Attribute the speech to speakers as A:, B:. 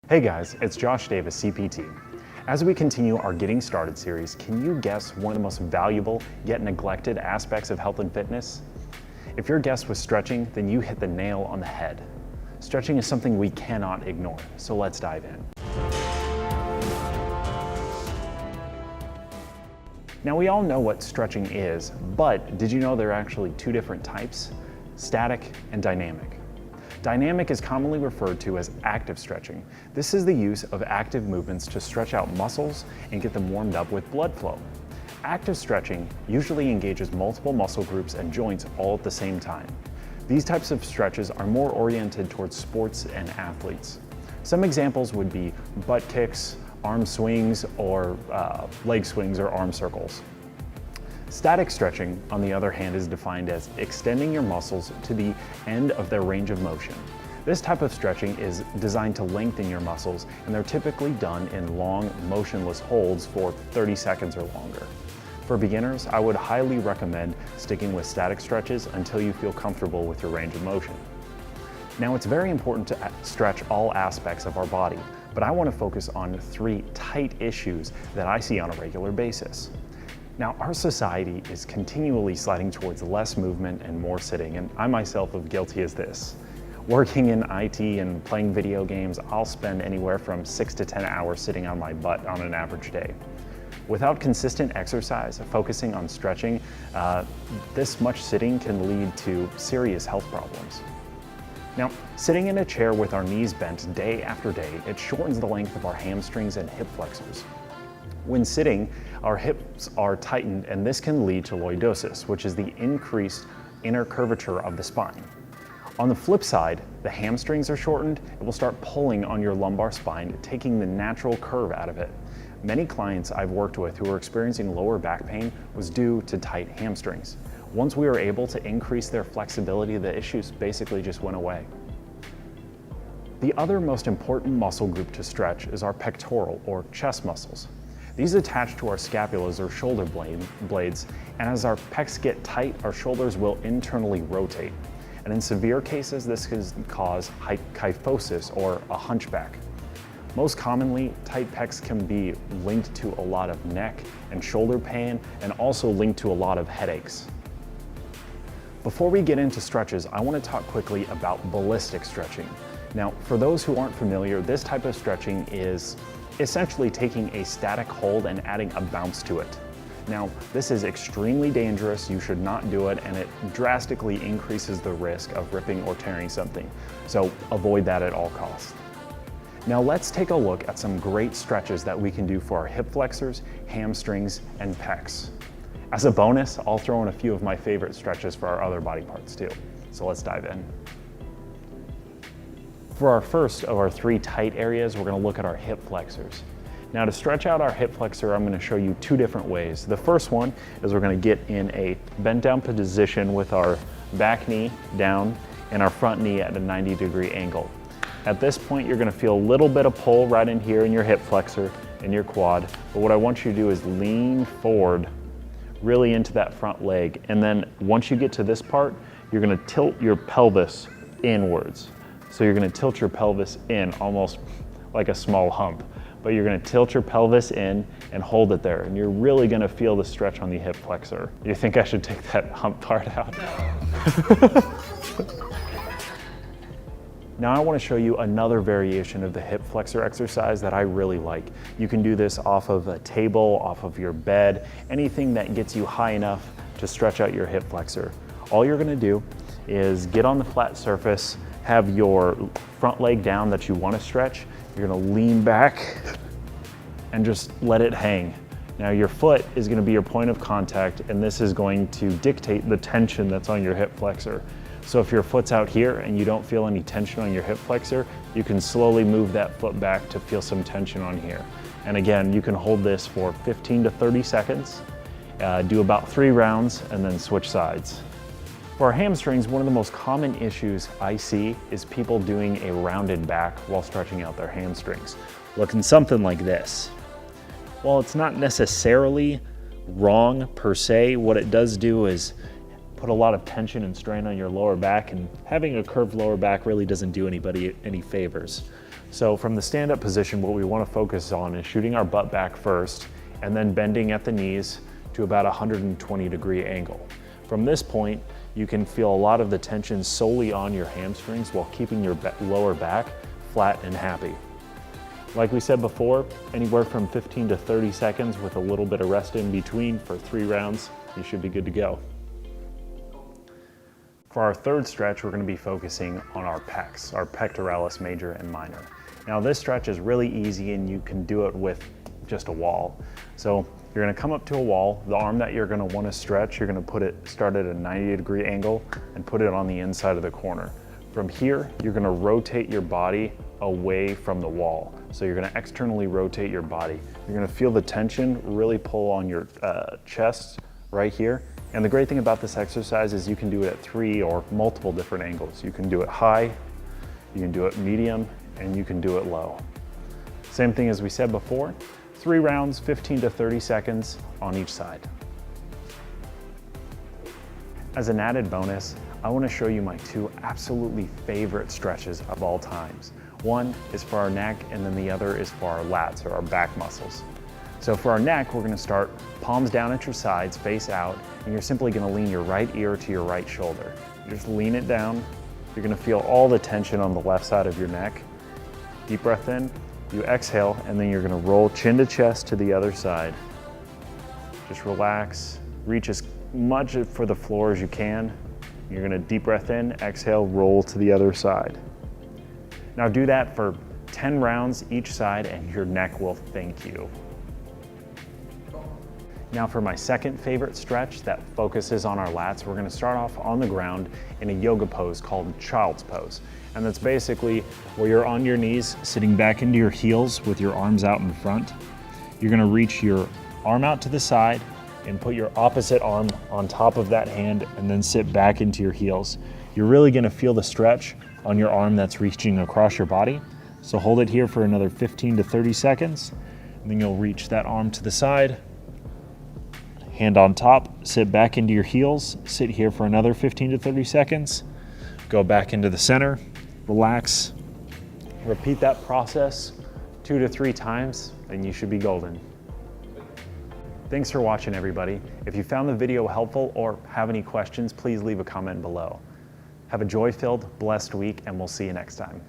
A: Hey guys, it's Josh Davis, CPT. As we continue our Getting Started series, can you guess one of the most valuable yet neglected aspects of health and fitness? If your guess was stretching, then you hit the nail on the head. Stretching is something we cannot ignore, so let's dive in. Now we all know what stretching is, but did you know there are actually two different types? Static and dynamic. Dynamic is commonly referred to as active stretching. This is the use of active movements to stretch out muscles and get them warmed up with blood flow. Active stretching usually engages multiple muscle groups and joints all at the same time. These types of stretches are more oriented towards sports and athletes. Some examples would be butt kicks, arm swings, or leg swings or arm circles. Static stretching, on the other hand, is defined as extending your muscles to the end of their range of motion. This type of stretching is designed to lengthen your muscles, and they're typically done in long, motionless holds for 30 seconds or longer. For beginners, I would highly recommend sticking with static stretches until you feel comfortable with your range of motion. Now, it's very important to stretch all aspects of our body, but I want to focus on three tight issues that I see on a regular basis. Now, our society is continually sliding towards less movement and more sitting, and I myself am guilty as this. Working in IT and playing video games, I'll spend anywhere from 6 to 10 hours sitting on my butt on an average day. Without consistent exercise, focusing on stretching, this much sitting can lead to serious health problems. Now, sitting in a chair with our knees bent day after day, it shortens the length of our hamstrings and hip flexors. When sitting, our hips are tightened, and this can lead to lordosis, which is the increased inner curvature of the spine. On the flip side, the hamstrings are shortened, it will start pulling on your lumbar spine, taking the natural curve out of it. Many clients I've worked with who are experiencing lower back pain was due to tight hamstrings. Once we were able to increase their flexibility, the issues basically just went away. The other most important muscle group to stretch is our pectoral or chest muscles. These attach to our scapulas or shoulder blades, and as our pecs get tight, our shoulders will internally rotate. And in severe cases, this can cause kyphosis or a hunchback. Most commonly, tight pecs can be linked to a lot of neck and shoulder pain, and also linked to a lot of headaches. Before we get into stretches, I want to talk quickly about ballistic stretching. Now, for those who aren't familiar, this type of stretching is essentially taking a static hold and adding a bounce to it. Now, this is extremely dangerous, you should not do it, and it drastically increases the risk of ripping or tearing something. So avoid that at all costs. Now let's take a look at some great stretches that we can do for our hip flexors, hamstrings, and pecs. As a bonus, I'll throw in a few of my favorite stretches for our other body parts too. So let's dive in. For our first of our three tight areas, we're going to look at our hip flexors. Now to stretch out our hip flexor, I'm going to show you two different ways. The first one is we're going to get in a bent down position with our back knee down and our front knee at a 90-degree angle. At this point, you're going to feel a little bit of pull right in here in your hip flexor and your quad. But what I want you to do is lean forward really into that front leg. And then once you get to this part, you're going to tilt your pelvis inwards. So you're going to tilt your pelvis in almost like a small hump, but you're going to tilt your pelvis in and hold it there. And you're really going to feel the stretch on the hip flexor. You think I should take that hump part out? Now I want to show you another variation of the hip flexor exercise that I really like. You can do this off of a table, off of your bed, anything that gets you high enough to stretch out your hip flexor. All you're going to do is get on the flat surface, have your front leg down that you want to stretch. You're going to lean back and just let it hang. Now your foot is going to be your point of contact, and this is going to dictate the tension that's on your hip flexor. So if your foot's out here and you don't feel any tension on your hip flexor, you can slowly move that foot back to feel some tension on here. And again, you can hold this for 15 to 30 seconds, do about 3 rounds, and then switch sides. For our hamstrings, one of the most common issues I see is people doing a rounded back while stretching out their hamstrings, looking something like this. While it's not necessarily wrong per se, what it does do is put a lot of tension and strain on your lower back, and having a curved lower back really doesn't do anybody any favors. So from the stand-up position, what we want to focus on is shooting our butt back first and then bending at the knees to about a 120-degree angle. From this point, you can feel a lot of the tension solely on your hamstrings while keeping your lower back flat and happy. Like we said before, anywhere from 15 to 30 seconds with a little bit of rest in between for 3 rounds, you should be good to go. For our third stretch, we're going to be focusing on our pecs, our pectoralis major and minor. Now this stretch is really easy and you can do it with just a wall. So you're going to come up to a wall. The arm that you're going to want to stretch, you're going to start at a 90-degree angle and put it on the inside of the corner. From here, you're going to rotate your body away from the wall. So you're going to externally rotate your body. You're going to feel the tension really pull on your chest right here. And the great thing about this exercise is you can do it at 3 or multiple different angles. You can do it high, you can do it medium, and you can do it low. Same thing as we said before, 3 rounds, 15 to 30 seconds on each side. As an added bonus, I want to show you my 2 absolutely favorite stretches of all times. One is for our neck and then the other is for our lats or our back muscles. So for our neck, we're going to start palms down at your sides, face out, and you're simply going to lean your right ear to your right shoulder. You just lean it down. You're going to feel all the tension on the left side of your neck. Deep breath in, you exhale, and then you're going to roll chin to chest to the other side. Just relax, reach as much for the floor as you can. You're going to deep breath in, exhale, roll to the other side. Now do that for 10 rounds each side and your neck will thank you. Now for my second favorite stretch that focuses on our lats, we're going to start off on the ground in a yoga pose called child's pose. And that's basically where you're on your knees, sitting back into your heels with your arms out in front. You're going to reach your arm out to the side and put your opposite arm on top of that hand and then sit back into your heels. You're really going to feel the stretch on your arm that's reaching across your body. So hold it here for another 15 to 30 seconds. And then you'll reach that arm to the side, hand on top, sit back into your heels, sit here for another 15 to 30 seconds, go back into the center, relax, repeat that process 2 to 3 times, and you should be golden. Thanks for watching, everybody. If you found the video helpful or have any questions, please leave a comment below. Have a joy-filled, blessed week, and we'll see you next time.